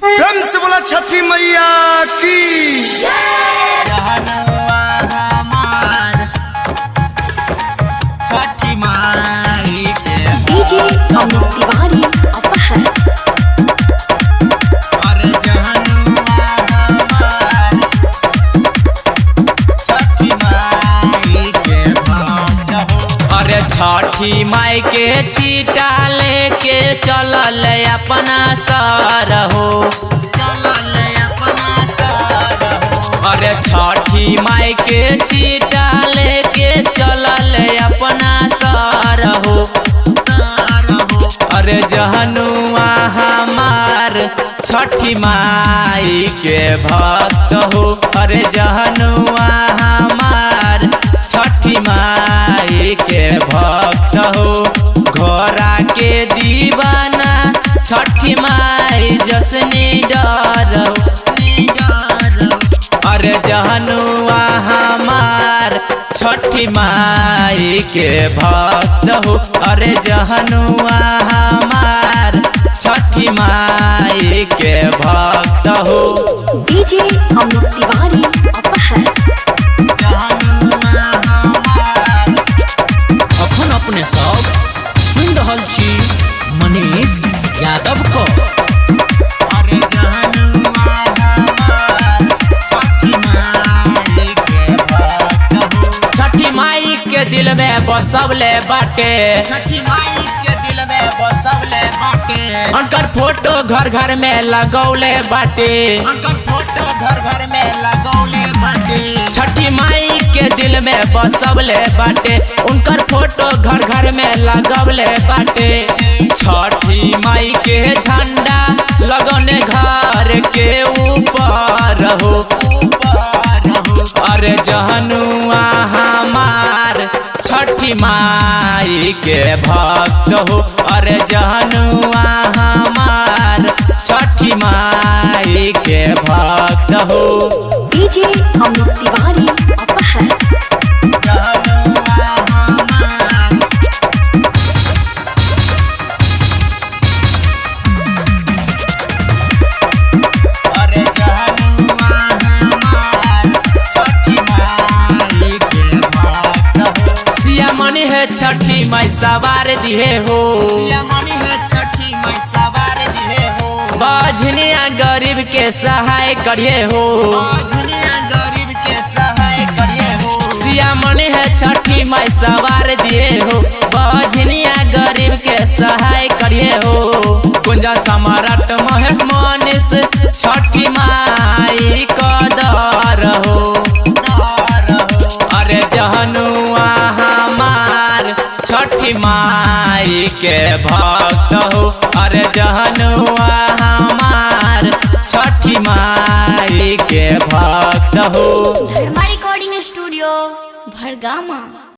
प्रेम से बोला छठी मैया की छठी माई के डीजे अमित तिवारी अपहर अरे छठी माई के अरे छठी माई के छीटा लेके चलल अपना सर हो अरे छठी माई के छीटा लेके चलल अपना सर हो अरे जहनुआ हमार छठी माई के भक्त हो अरे जहनुआ हमार छठी माई के भक्त हो घोड़ा के दीवाना छठी माई जसने डर अरे जहनुआ हमार छठी माई के भक्त हो अरे जहनुआ हमार छठी माई के भक्त हो डीजे अमित तिवारी अपहर अखन अपने सब सुन रहल छी मनीष यादव को अरे जहनुआ हमार छठी माई के भक्त हो छठी माई के दिल में बसवले बाटे छठी माई के दिल में बसवले बाटे उनकर फोटो घर घर में लगौले बाटे उनकर फोटो घर घर में लगौले बाटे छठी माई के दिल में बसवले बाटे उनकर फोटो घर घर में लगौले बाटे छठी माई के झंडा लगौने घर के ऊपर हो अरे जहनुआ हमार छठी माई के भक्त हो अरे जहनुआ हमार छठी माई के भक्त हो डीजे अमित तिवारी अपहर अरे जहनुआ हमार छठी माई के भक्त हो सिया मनी है छठी माई सवार दिए हो सिया मनी है छठी माई सवार दिए हो बाझनिया गरीब के सहाय करिए हो बाझनिया गरीब के सहाय करिए हो सिया मनी है छठी माई सवार दिए हो बाझनिया गरीब के सहाय करिए हो कुंजा सम्राट महेश मनीष छठी माई कदर हो अरे जहनुआ हमार छठी माई के भक्त हो अरे जहनुआ हमार छठी माई के भक्त हो धर्मा रिकॉर्डिंग स्टूडियो भरगामा।